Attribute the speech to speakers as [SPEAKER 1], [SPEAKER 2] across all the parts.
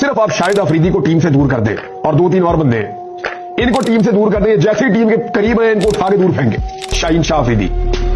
[SPEAKER 1] सिर्फ आप शाहिद अफरीदी को टीम से दूर कर दें और 2-3 और बंदे हैं, इनको टीम से दूर कर दें, जैसी टीम के करीब है इनको उठा के दूर फेंके। शाहीन शाह अफरीदी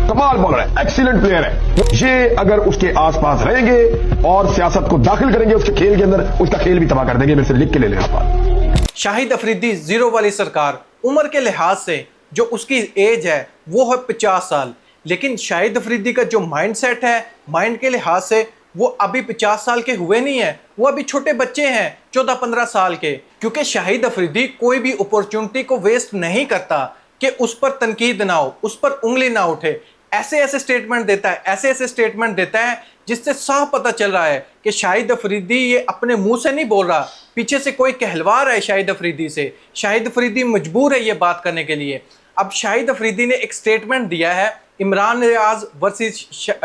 [SPEAKER 1] कमाल बॉलर है, एक्सीलेंट प्लेयर है, ये अगर उसके आसपास रहेंगे और सियासत को दाखिल करेंगे उसके खेल के अंदर, उसका खेल भी तबाह कर देंगे। मेरे से लिख के ले लें आप।
[SPEAKER 2] शाहिद अफरीदी जीरो वाली सरकार, उम्र के लिहाज से जो उसकी एज है वो है 50 साल, लेकिन शाहिद अफरीदी का जो माइंड सेट है, माइंड के लिहाज से वो अभी 50 साल के हुए नहीं है, वो अभी छोटे बच्चे हैं 14-15 साल के। क्योंकि शाहिद अफरीदी कोई भी अपॉर्चुनिटी को वेस्ट नहीं करता कि उस पर तनकीद ना हो, उस पर उंगली ना उठे। ऐसे ऐसे स्टेटमेंट देता है, ऐसे ऐसे स्टेटमेंट देता है जिससे साफ पता चल रहा है कि शाहिद अफरीदी ये अपने मुंह से नहीं बोल रहा, पीछे से कोई कहलवा रहा है शाहिद अफरीदी से। शाहिद अफरीदी मजबूर है ये बात करने के लिए। अब शाहिद अफरीदी ने एक स्टेटमेंट दिया है इमरान रियाज वर्सेस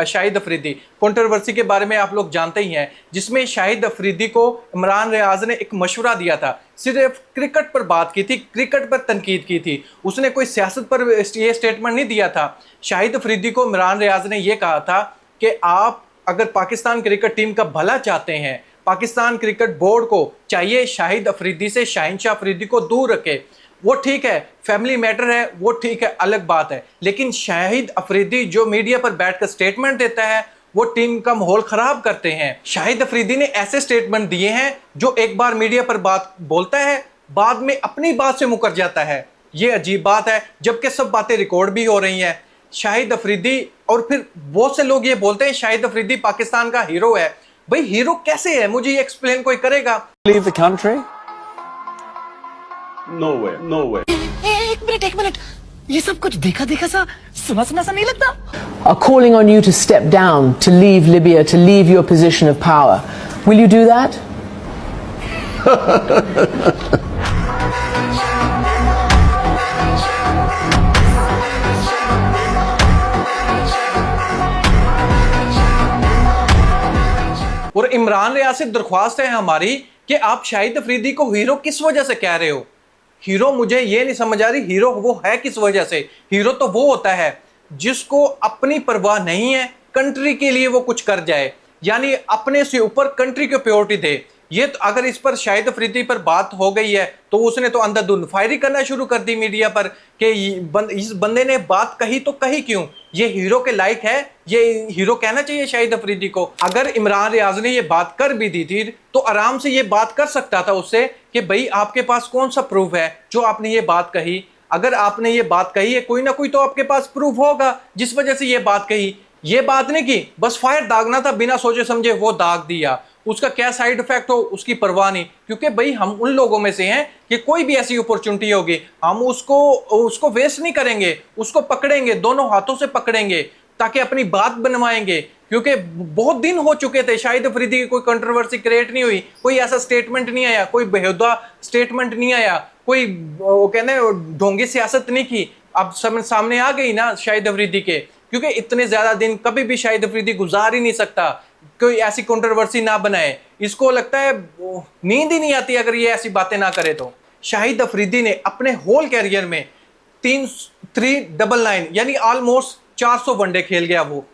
[SPEAKER 2] शाहिद अफरीदी, कंट्रोवर्सी के बारे में आप लोग जानते ही हैं, जिसमें शाहिद अफरीदी को इमरान रियाज ने एक मशवरा दिया था, सिर्फ क्रिकेट पर बात की थी, क्रिकेट पर तनकीद की थी, उसने कोई सियासत पर ये स्टेटमेंट नहीं दिया था। शाहिद अफरीदी को इमरान रियाज ने यह कहा था कि आप अगर पाकिस्तान क्रिकेट टीम का भला चाहते हैं, पाकिस्तान क्रिकेट बोर्ड को चाहिए शाहिद अफरीदी से शाहीन शाह अफरीदी को दूर रखे। वो ठीक है, फैमिली मैटर है, वो ठीक है, अलग बात है, लेकिन शाहिद अफरीदी जो मीडिया पर बैठकर स्टेटमेंट देता है वो टीम का माहौल खराब करते हैं। शाहिद अफरीदी ने ऐसे स्टेटमेंट दिए हैं जो एक बार मीडिया पर बात बोलता है, बाद में अपनी बात से मुकर जाता है। ये अजीब बात है, जबकि सब बातें रिकॉर्ड भी हो रही हैं। शाहिद अफरीदी, और फिर बहुत से लोग ये बोलते हैं शाहिद अफरीदी पाकिस्तान का हीरो है। भाई हीरो कैसे है, मुझे ये एक्सप्लेन कोई करेगा?
[SPEAKER 3] Leave the country? No way, no way.
[SPEAKER 4] एक मिनट, ये सब कुछ देखा देखा सा सुना सुना सा नहीं लगता?
[SPEAKER 5] Are calling on you to step down, to leave Libya, to leave your position of power. Will you do that?
[SPEAKER 2] और इमरान रियाज से दरख्वास्त है हमारी कि आप शाहिद अफरीदी को हीरो किस वजह से कह रहे हो? हीरो मुझे ये नहीं समझ आ रही, हीरो वो है किस वजह से? हीरो तो वो होता है जिसको अपनी परवाह नहीं है, कंट्री के लिए वो कुछ कर जाए, यानी अपने से ऊपर कंट्री को प्रायोरिटी दे। ये तो अगर इस पर शाहिद अफरीदी पर बात हो गई है तो उसने तो अंधाधुंध फायरिंग करना शुरू कर दी मीडिया पर कि इस बंदे ने बात कही तो कही क्यों? ये हीरो के लायक है? ये हीरो कहना चाहिए शाहिद अफरीदी को? अगर इमरान रियाज ने ये बात कर भी दी थी तो आराम से ये बात कर सकता था उससे कि भाई आपके पास कौन सा प्रूफ है जो आपने ये बात कही? अगर आपने ये बात कही है, कोई ना कोई तो आपके पास प्रूफ होगा जिस वजह से ये बात कही। ये बात नहीं की, बस फायर दागना था, बिना सोचे समझे वो दाग दिया। उसका क्या साइड इफेक्ट हो उसकी परवाह नहीं, क्योंकि भाई हम उन लोगों में से हैं कि कोई भी ऐसी अपॉर्चुनिटी होगी हम उसको वेस्ट नहीं करेंगे, उसको पकड़ेंगे, दोनों हाथों से पकड़ेंगे ताकि अपनी बात बनवाएंगे। क्योंकि बहुत दिन हो चुके थे, शाहिद अफरीदी की कोई कंट्रोवर्सी क्रिएट नहीं हुई, कोई ऐसा स्टेटमेंट नहीं आया, कोई बेहुदा स्टेटमेंट नहीं आया, कोई वो कहने ढोंगी सियासत नहीं की। अब सामने आ गई ना शाहिद अफरीदी के, क्योंकि इतने ज्यादा दिन कभी भी शाहिद अफरीदी गुजार ही नहीं सकता, कोई ऐसी कंट्रोवर्सी ना बनाए। इसको लगता है नींद ही नहीं आती अगर ये ऐसी बातें ना करे तो। शाहिद अफरीदी ने अपने होल कैरियर में 399 यानी ऑलमोस्ट 400 वनडे खेल गया, वो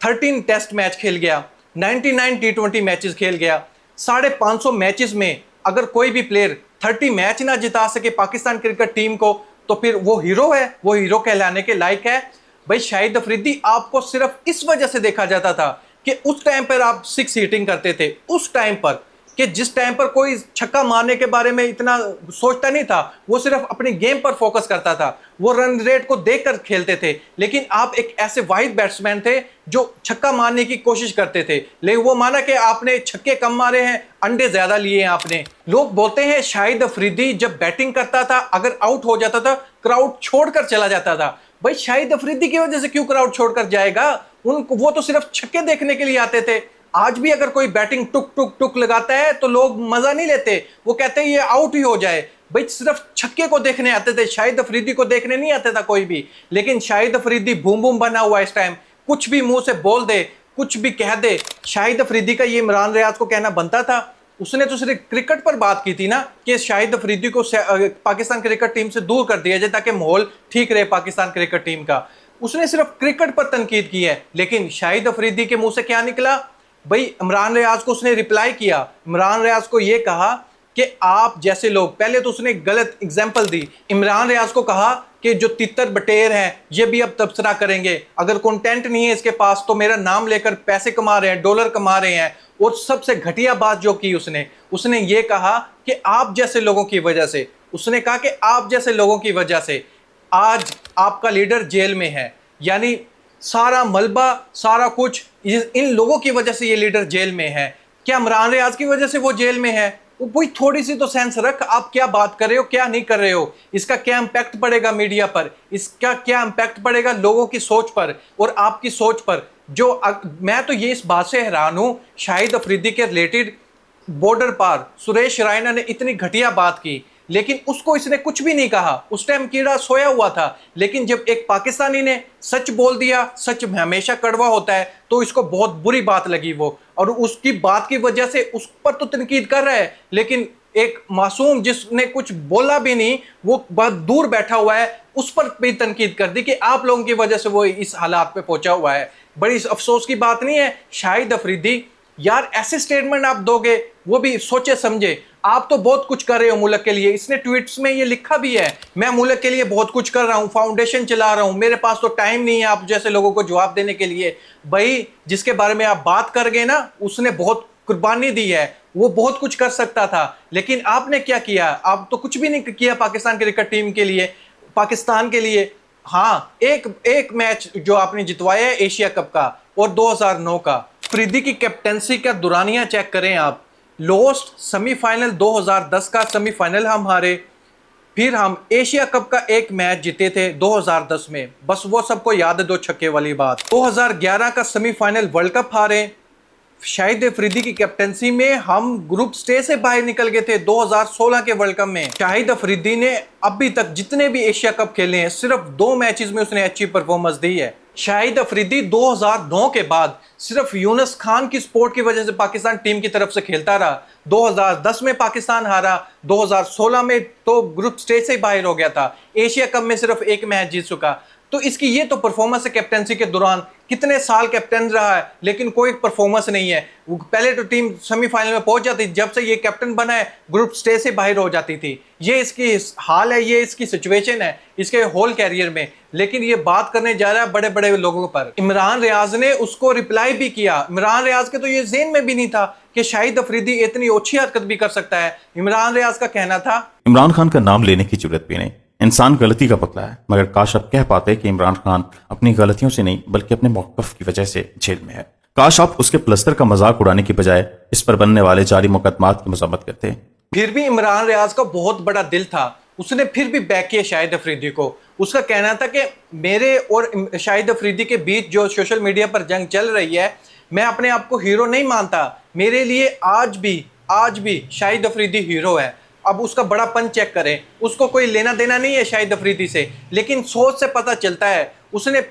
[SPEAKER 2] 13 टेस्ट मैच खेल गया, 99 T20 मैचेस खेल गया। 550 मैचेस में अगर कोई भी प्लेयर 30 मैच ना जिता सके पाकिस्तान क्रिकेट टीम को तो फिर वो हीरो है, वो हीरो कहलाने के लायक है। भाई शाहिद अफरीदी आपको सिर्फ इस वजह से देखा जाता था कि उस टाइम पर आप 6 हिटिंग करते थे, उस टाइम पर कि जिस टाइम पर कोई छक्का मारने के बारे में इतना सोचता नहीं था, वो सिर्फ अपनी गेम पर फोकस करता था, वो रन रेट को देखकर खेलते थे। लेकिन आप एक ऐसे वाहिद बैट्समैन थे जो छक्का मारने की कोशिश करते थे, लेकिन वो माना कि आपने छक्के कम मारे हैं, अंडे ज्यादा लिए हैं आपने। लोग बोलते हैं शाहिद अफरीदी जब बैटिंग करता था अगर आउट हो जाता था क्राउड छोड़कर चला जाता था। भाई शाहिद अफरीदी की वजह से क्यों क्राउड छोड़कर जाएगा? उनको वो तो सिर्फ छक्के देखने के लिए आते थे। आज भी अगर कोई बैटिंग टुक टुक टुक लगाता है तो लोग मजा नहीं लेते, वो कहते हैं ये आउट ही हो जाए। भाई सिर्फ छक्के को देखने आते थे, शाहिद अफरीदी को देखने नहीं आता था कोई भी। लेकिन शाहिद अफरीदी बूम बूम बना हुआ इस टाइम, कुछ भी मुंह से बोल दे, कुछ भी कह दे। शाहिद अफरीदी का ये इमरान रियाज को कहना बनता था? उसने तो सिर्फ क्रिकेट पर बात की थी ना कि शाहिद अफरीदी को पाकिस्तान क्रिकेट टीम से दूर कर दिया जाए ताकि माहौल ठीक रहे पाकिस्तान क्रिकेट टीम का। उसने सिर्फ क्रिकेट पर तनकीद की है, लेकिन शाहिद अफरीदी के मुंह से क्या निकला? भाई इमरान रियाज को उसने रिप्लाई किया, इमरान रियाज को ये कहा कि आप जैसे लोग, पहले तो उसने गलत एग्जाम्पल दी, इमरान रियाज को कहा कि जो तितर बटेर हैं ये भी अब तबसरा करेंगे, अगर कंटेंट नहीं है इसके पास तो मेरा नाम लेकर पैसे कमा रहे हैं, डॉलर कमा रहे हैं। और सबसे घटिया बात जो की उसने ये कहा कि आप जैसे लोगों की वजह से, उसने कहा कि आप जैसे लोगों की वजह से आज आपका लीडर जेल में है, यानी सारा मलबा सारा कुछ इन लोगों की वजह से ये लीडर जेल में है। क्या इमरान रियाज की वजह से वो जेल में है? वही थोड़ी सी तो सेंस रख, आप क्या बात कर रहे हो क्या नहीं कर रहे हो, इसका क्या इम्पैक्ट पड़ेगा मीडिया पर, इसका क्या इम्पैक्ट पड़ेगा लोगों की सोच पर और आपकी सोच पर। मैं तो ये इस बात से हैरान हूं, शाहिद अफरीदी के रिलेटेड बॉर्डर पार सुरेश रैना ने इतनी घटिया बात की, लेकिन उसको इसने कुछ भी नहीं कहा। उस टाइम कीड़ा सोया हुआ था, लेकिन जब एक पाकिस्तानी ने सच बोल दिया, सच हमेशा कड़वा होता है, तो इसको बहुत बुरी बात लगी वो, और उसकी बात की वजह से उस पर तो तनकीद कर रहा है, लेकिन एक मासूम जिसने कुछ बोला भी नहीं, वो बहुत दूर बैठा हुआ है, उस पर भी तनकीद कर दी कि आप लोगों की वजह से वो इस हालात पे पहुंचा हुआ है। बड़ी अफसोस की बात नहीं है शाहिद अफरीदी, यार ऐसे स्टेटमेंट आप दोगे, वो भी सोचे समझे। आप तो बहुत कुछ कर रहे हो मुल्क के लिए, इसने ट्वीट्स में ये लिखा भी है, मैं मुल्क के लिए बहुत कुछ कर रहा हूं, फाउंडेशन चला रहा हूं, मेरे पास तो टाइम नहीं है आप जैसे लोगों को जवाब देने के लिए। भाई जिसके बारे में आप बात कर गए ना, उसने बहुत कुर्बानी दी है, वो बहुत कुछ कर सकता था, लेकिन आपने क्या किया? आप तो कुछ भी नहीं किया पाकिस्तान क्रिकेट टीम के लिए, पाकिस्तान के लिए। हाँ, एक मैच जो आपने जितवाया है एशिया कप का और 2009 का। अफरीदी की कैप्टेंसी का दुरानिया चेक करें आप, लोस्ट सेमीफाइनल 2010 का सेमीफाइनल हम हारे, फिर हम एशिया कप का एक मैच जीते थे 2010 में, बस वो सबको याद है 2 छक्के वाली बात। 2011 का सेमीफाइनल वर्ल्ड कप हारे, शाहिद अफरीदी की कैप्टेंसी में हम ग्रुप स्टेज से बाहर निकल गए थे 2016 के वर्ल्ड कप में। शाहिद अफरीदी ने अभी तक जितने भी एशिया कप खेले हैं सिर्फ 2 मैचेस में उसने अच्छी परफॉर्मेंस दी है। शाहिद अफरीदी 2009 के बाद सिर्फ यूनुस खान की सपोर्ट की वजह से पाकिस्तान टीम की तरफ से खेलता रहा। 2010 में पाकिस्तान हारा, 2016 में तो ग्रुप स्टेज से बाहर हो गया था, एशिया कप में सिर्फ एक मैच जीत चुका। तो इसकी ये तो परफॉर्मेंस है कैप्टेंसी के दौरान, कितने साल कैप्टन रहा है लेकिन कोई परफॉर्मेंस नहीं है। पहले तो टीम सेमीफाइनल में पहुंच जाती, जब से ये कैप्टन बना है ग्रुप स्टेज से बाहर हो जाती थी। ये इसकी हाल है, ये इसकी सिचुएशन है इसके होल कैरियर में। लेकिन ये बात करने जा रहा है बड़े बड़े लोगों पर। इमरान रियाज ने उसको रिप्लाई भी किया, इमरान रियाज के तो ये ज़हन में भी नहीं था कि शाहिद अफरीदी इतनी अच्छी हरकत भी कर सकता है। इमरान रियाज का कहना था,
[SPEAKER 6] इमरान खान का नाम लेने की जरूरत भी नहीं, इंसान गलती का पुतला है, मगर काश आप कह पाते कि इमरान खान अपनी गलतियों से नहीं बल्कि अपने मौक़िफ़ की वजह से जेल में है। काश आप उसके प्लस्तर का मजाक उड़ाने की बजाय इस पर बनने वाले जारी मुकदमात की मज़म्मत करते।
[SPEAKER 2] फिर भी इमरान रियाज का बहुत बड़ा दिल था, उसने फिर भी बैक किया शाहिद अफरीदी को। उसका कहना था कि मेरे और शाहिद अफरीदी के बीच जो सोशल मीडिया पर जंग चल रही है, मैं अपने आप को हीरो नहीं मानता, मेरे लिए आज भी शाहिद अफरीदी हीरो है। अब उसका बड़ापन चेक करें, उसको कोई लेना देना नहीं है शाहिद अफरीदी से, लेकिन सोच से पता चलता है। उसने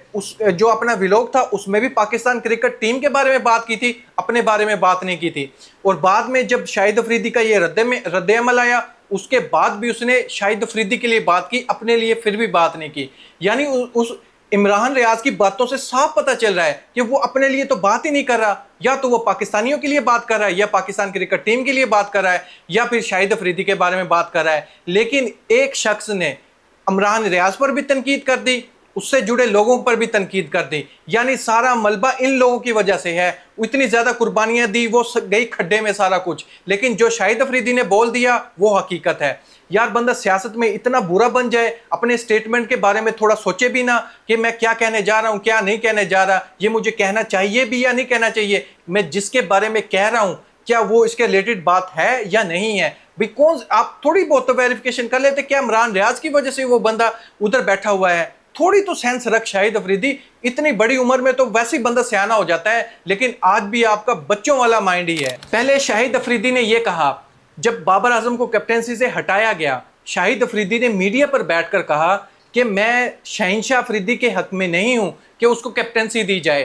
[SPEAKER 2] जो अपना व्लॉग था उसमें भी पाकिस्तान क्रिकेट टीम के बारे में बात की थी, अपने बारे में बात नहीं की थी। और बाद में जब शाहिद अफरीदी का ये रद्द अमल आया, उसके बाद भी उसने शाहिद अफरीदी के लिए बात की, अपने लिए फिर भी बात नहीं की। यानी उस इमरान रियाज की बातों से साफ पता चल रहा है कि वो अपने लिए तो बात ही नहीं कर रहा, या तो वो पाकिस्तानियों के लिए बात कर रहा है, या पाकिस्तान क्रिकेट टीम के लिए बात कर रहा है, या फिर शाहिद अफरीदी के बारे में बात कर रहा है। लेकिन एक शख्स ने इमरान रियाज पर भी तनकीद कर दी, उससे जुड़े लोगों पर भी तनकीद कर दी, यानी सारा मलबा इन लोगों की वजह से है। इतनी ज़्यादा कुर्बानियाँ दी, वो गई खड्डे में सारा कुछ। लेकिन जो शाहिद अफरीदी ने बोल दिया वो हकीकत है। यार बंदा सियासत में इतना बुरा बन जाए, अपने स्टेटमेंट के बारे में थोड़ा सोचे भी ना कि मैं क्या कहने जा रहा हूँ क्या नहीं कहने जा रहा, ये मुझे कहना चाहिए भी या नहीं कहना चाहिए, मैं जिसके बारे में कह रहा हूँ क्या वो इसके रिलेटेड बात है या नहीं है। भाई कौन, आप थोड़ी बहुत तो वेरिफिकेशन कर लेते, क्या इमरान रियाज की वजह से वो बंदा उधर बैठा हुआ है? थोड़ी तो सेंस रख शाहिद अफरीदी, इतनी बड़ी उम्र में तो वैसे ही बंदा सियाना हो जाता है, लेकिन आज भी आपका बच्चों वाला माइंड ही है। पहले शाहिद अफरीदी ने यह कहा, जब बाबर आजम को कैप्टेंसी से हटाया गया, शाहिद अफरीदी ने मीडिया पर बैठकर कहा कि मैं शहंशाह अफरीदी के हक में नहीं हूं कि उसको कैप्टेंसी दी जाए,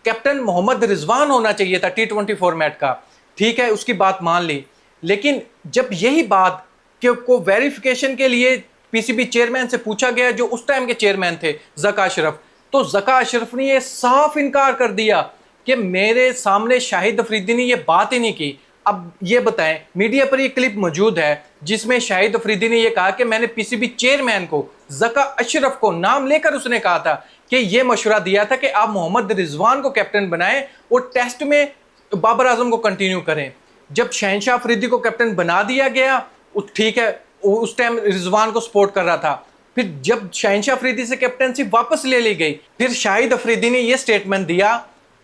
[SPEAKER 2] कैप्टन मोहम्मद रिजवान होना चाहिए था T20 फॉर्मेट का। ठीक है, उसकी बात मान ली, लेकिन जब यही बात को वेरिफिकेशन के लिए पीसीबी चेयरमैन से पूछा गया, जो उस टाइम के चेयरमैन थे ज़का अशरफ, तो ज़का अशरफ ने यह साफ इनकार कर दिया कि मेरे सामने शाहिद अफरीदी ने ये बात ही नहीं की। अब ये बताएं, मीडिया पर ये क्लिप मौजूद है जिसमें शाहिद अफरीदी ने ये कहा कि मैंने पीसीबी चेयरमैन को, ज़का अशरफ को नाम लेकर उसने कहा था कि ये मशवरा दिया था कि आप मोहम्मद रिजवान को कैप्टन बनाएं और टेस्ट में बाबर आजम को कंटिन्यू करें। जब शहनशाह अफरीदी को कैप्टन बना दिया गया, ठीक है, उस टाइम रिजवान को सपोर्ट कर रहा था। फिर जब शहनशाह अफरीदी से कैप्टनसी वापस ले ली गई, फिर शाहिद अफरीदी ने यह स्टेटमेंट दिया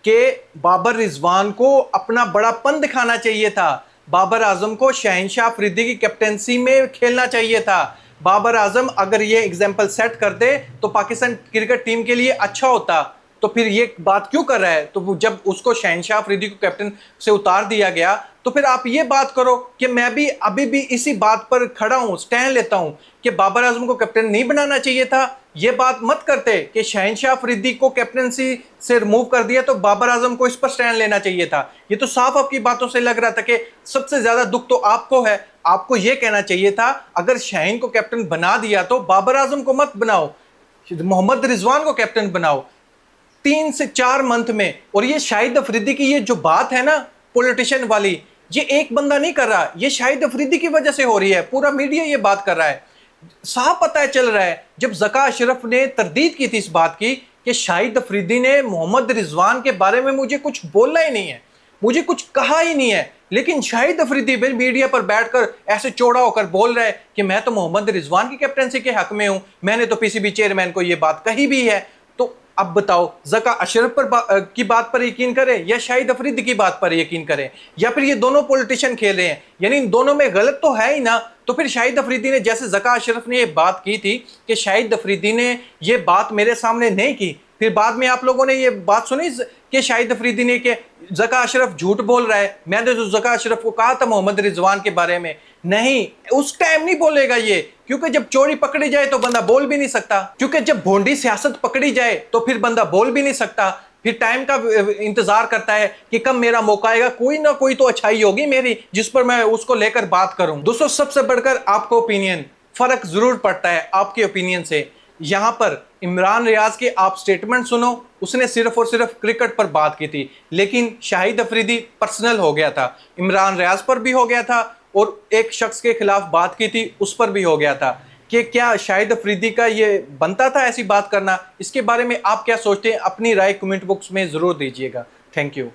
[SPEAKER 2] कि बाबर रिजवान को अपना बड़ापन दिखाना चाहिए था, बाबर आजम को शहनशाह अफरीदी की कैप्टनसी में खेलना चाहिए था। बाबर आजम अगर ये एग्जाम्पल सेट कर दे तो पाकिस्तान क्रिकेट टीम के लिए अच्छा होता, तो फिर ये बात क्यों कर रहा है? तो जब उसको शहनशाह अफरीदी को कैप्टन से उतार दिया गया, तो फिर आप ये बात करो कि मैं भी अभी भी इसी बात पर खड़ा हूं, स्टैंड लेता हूं कि बाबर आजम को कैप्टन नहीं बनाना चाहिए था। ये बात मत करते कि शहनशाह अफरीदी को कैप्टनसी से रिमूव कर दिया तो बाबर आजम को इस पर स्टैंड लेना चाहिए था। ये तो साफ आपकी बातों से लग रहा था कि सबसे ज्यादा दुख तो आपको है। आपको ये कहना चाहिए था अगर शाहीन को कैप्टन बना दिया तो बाबर आजम को मत बनाओ, मोहम्मद रिजवान को कैप्टन बनाओ 3 से 4 मंथ में। और ये शाहिद अफरीदी की ये जो बात है ना पॉलिटिशियन वाली, ये एक बंदा नहीं कर रहा, ये शाहिद अफरीदी की वजह से हो रही है। पूरा मीडिया ये बात कर रहा है, साफ पता है चल रहा है। जब ज़का अशरफ ने तरदीद की थी इस बात की कि शाहिद अफरीदी ने मोहम्मद रिजवान के बारे में मुझे कुछ बोलना ही नहीं है, मुझे कुछ कहा ही नहीं है, लेकिन शाहिद अफरीदी मीडिया पर बैठकर ऐसे चौड़ा होकर बोल रहा है कि मैं तो मोहम्मद रिजवान की कैप्टनसी के हक में हूं, मैंने तो पीसीबी चेयरमैन को ये बात कही भी है। तो अब बताओ ज़का अशरफ पर की बात पर यकीन करें या शाहिद अफरीदी की बात पर यकीन करें, या फिर ये दोनों पॉलिटिशियन खेल रहे हैं? यानी इन दोनों में गलत तो है ही ना। तो फिर शाहिद अफरीदी ने, जैसे ज़का अशरफ ने ये बात की थी कि शाहिद अफरीदी ने ये बात मेरे सामने नहीं की, फिर बाद में आप लोगों ने ये बात सुनी कि शाहिद अफरीदी ने कि ज़का अशरफ झूठ बोल रहा है, मैंने तो ज़का अशरफ को कहा था मोहम्मद रिजवान के बारे में। नहीं, उस टाइम नहीं बोलेगा ये, क्योंकि जब चोरी पकड़ी जाए तो बंदा बोल भी नहीं सकता, क्योंकि जब भोंडी सियासत पकड़ी जाए तो फिर बंदा बोल भी नहीं सकता। फिर टाइम का इंतजार करता है कि कब मेरा मौका आएगा, कोई ना कोई तो अच्छाई होगी मेरी जिस पर मैं उसको लेकर बात करूं। दोस्तों, सबसे बढ़कर आपका ओपिनियन, फर्क जरूर पड़ता है आपके ओपिनियन से। यहां पर इमरान रियाज के आप स्टेटमेंट सुनो, उसने सिर्फ और सिर्फ क्रिकेट पर बात की थी, लेकिन शाहिद अफरीदी पर्सनल हो गया था, इमरान रियाज पर भी हो गया था और एक शख्स के खिलाफ बात की थी उस पर भी हो गया था। कि क्या शाहिद अफरीदी का ये बनता था ऐसी बात करना? इसके बारे में आप क्या सोचते हैं? अपनी राय कमेंट बॉक्स में जरूर दीजिएगा। Thank you.